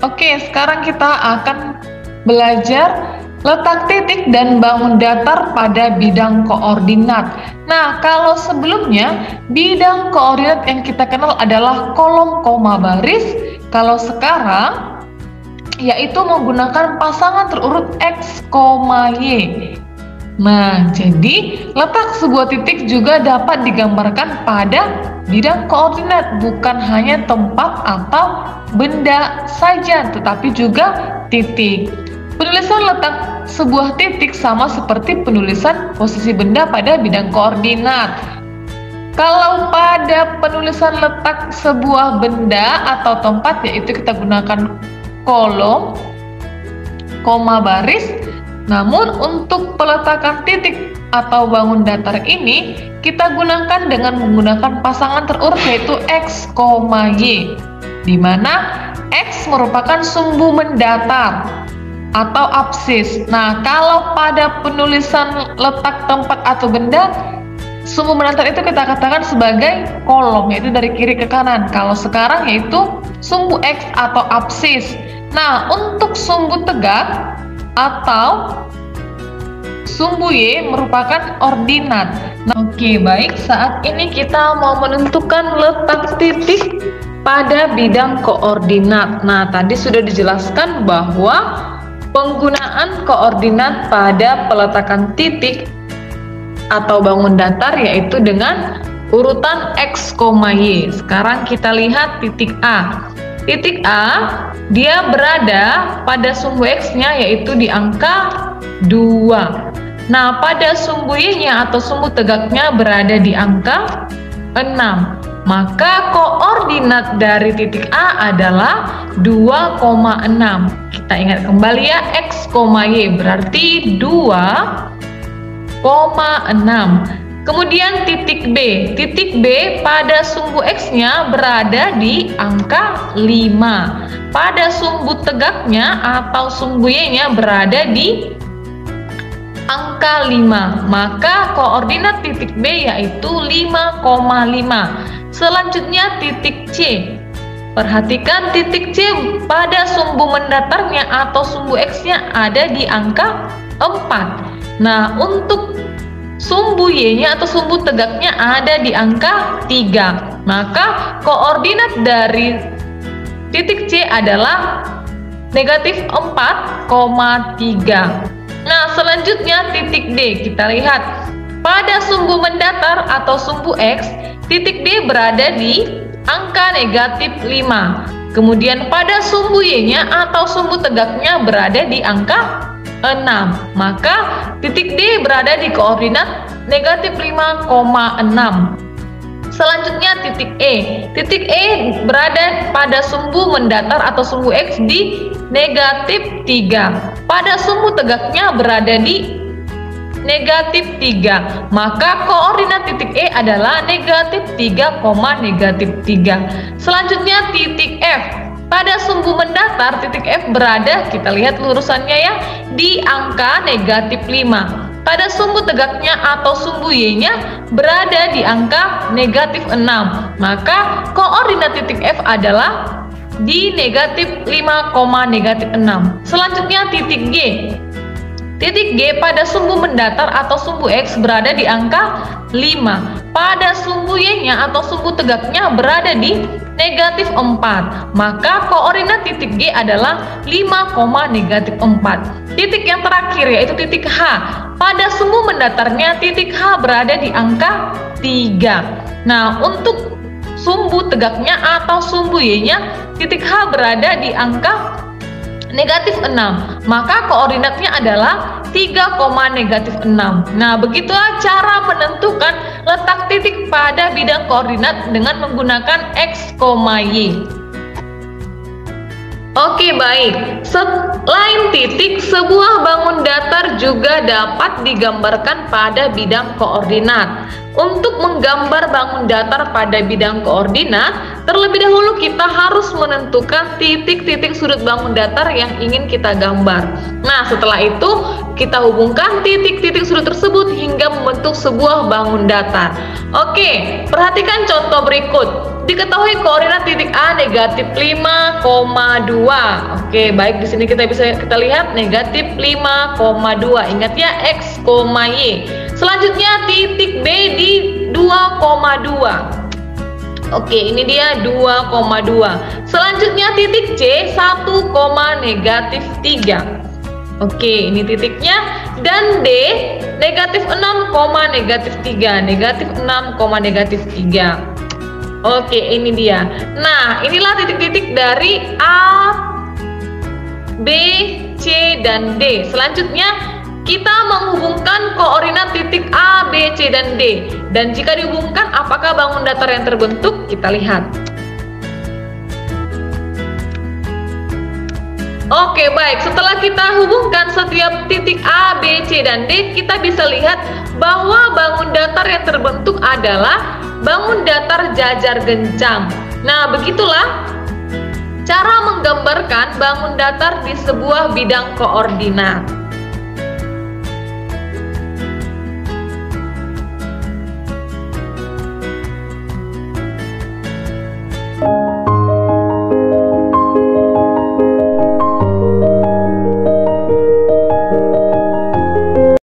Oke, sekarang kita akan belajar letak titik dan bangun datar pada bidang koordinat. Nah, kalau sebelumnya bidang koordinat yang kita kenal adalah kolom koma baris, kalau sekarang yaitu menggunakan pasangan terurut X, Y. Nah, jadi letak sebuah titik juga dapat digambarkan pada bidang koordinat, bukan hanya tempat atau benda saja, tetapi juga titik. Penulisan letak sebuah titik sama seperti penulisan posisi benda pada bidang koordinat. Kalau pada penulisan letak sebuah benda atau tempat, yaitu kita gunakan kolom, koma baris. Namun untuk peletakan titik atau bangun datar ini kita gunakan dengan menggunakan pasangan terurut yaitu X, Y, di mana X merupakan sumbu mendatar atau apsis. Nah, kalau pada penulisan letak tempat atau benda, sumbu mendatar itu kita katakan sebagai kolom, yaitu dari kiri ke kanan. Kalau sekarang yaitu sumbu X atau apsis. Nah, untuk sumbu tegak atau sumbu Y merupakan ordinat. Nah, oke, baik, saat ini kita mau menentukan letak titik pada bidang koordinat. Nah, tadi sudah dijelaskan bahwa penggunaan koordinat pada peletakan titik atau bangun datar yaitu dengan urutan X, Y. Sekarang kita lihat titik A. Titik A, dia berada pada sumbu X-nya yaitu di angka 2. Nah, pada sumbu Y-nya atau sumbu tegaknya berada di angka 6. Maka koordinat dari titik A adalah 2,6. Kita ingat kembali ya, X, Y berarti 2,6. Kemudian titik B. Titik B pada sumbu X-nya berada di angka 5. Pada sumbu tegaknya atau sumbu Y-nya berada di angka 5. Maka koordinat titik B yaitu 5,5. Selanjutnya titik C. Perhatikan titik C pada sumbu mendatarnya atau sumbu X-nya ada di angka 4. Nah, untuk sumbu Y-nya atau sumbu tegaknya ada di angka 3. Maka koordinat dari titik C adalah negatif 4,3. Nah, selanjutnya titik D. Kita lihat pada sumbu mendatar atau sumbu X, titik D berada di angka negatif 5. Kemudian pada sumbu Y-nya atau sumbu tegaknya berada di angka 6. Maka titik D berada di koordinat negatif 5,6. Selanjutnya titik E. Titik E berada pada sumbu mendatar atau sumbu X di negatif 3. Pada sumbu tegaknya berada di negatif 3. Maka koordinat titik E adalah negatif 3, negatif 3. Selanjutnya titik F. Pada sumbu mendatar titik F berada, kita lihat lurusannya ya, di angka negatif 5. Pada sumbu tegaknya atau sumbu Y-nya berada di angka negatif 6. Maka koordinat titik F adalah di negatif 5, negatif 6. Selanjutnya titik G. Titik G pada sumbu mendatar atau sumbu X berada di angka 5. Pada sumbu Y-nya atau sumbu tegaknya berada di negatif 4. Maka koordinat titik G adalah 5, negatif 4. Titik yang terakhir yaitu titik H. Pada sumbu mendatarnya titik H berada di angka 3. Nah, untuk sumbu tegaknya atau sumbu Y-nya titik H berada di angka negatif 6. Maka koordinatnya adalah 3, negatif 6. Nah, begitulah cara menentukan letak titik pada bidang koordinat dengan menggunakan X, Y. Oke, baik. Selain titik, sebuah bangun datar juga dapat digambarkan pada bidang koordinat. Untuk menggambar bangun datar pada bidang koordinat, terlebih dahulu kita harus menentukan titik-titik sudut bangun datar yang ingin kita gambar. Nah, setelah itu kita hubungkan titik-titik sudut tersebut hingga membentuk sebuah bangun datar. Oke, perhatikan contoh berikut. Diketahui koordinat titik A negatif 5,2. Oke, baik, di sini kita lihat negatif 5,2. Ingat ya, X, Y. Selanjutnya titik B di 2,2. Oke, ini dia 2,2. Selanjutnya titik C 1, negatif 3. Oke, ini titiknya. Dan D negatif 6, negatif 3. Negatif 6, negatif 3. Oke, ini dia. Nah, inilah titik-titik dari A, B, C, dan D. Selanjutnya kita menghubungkan koordinat titik A, B, C, dan D. Dan jika dihubungkan, apakah bangun datar yang terbentuk? Kita lihat. Oke, baik. Setelah kita hubungkan setiap titik A, B, C, dan D, kita bisa lihat bahwa bangun datar yang terbentuk adalah bangun datar jajar gencang. Nah, begitulah cara menggambarkan bangun datar di sebuah bidang koordinat.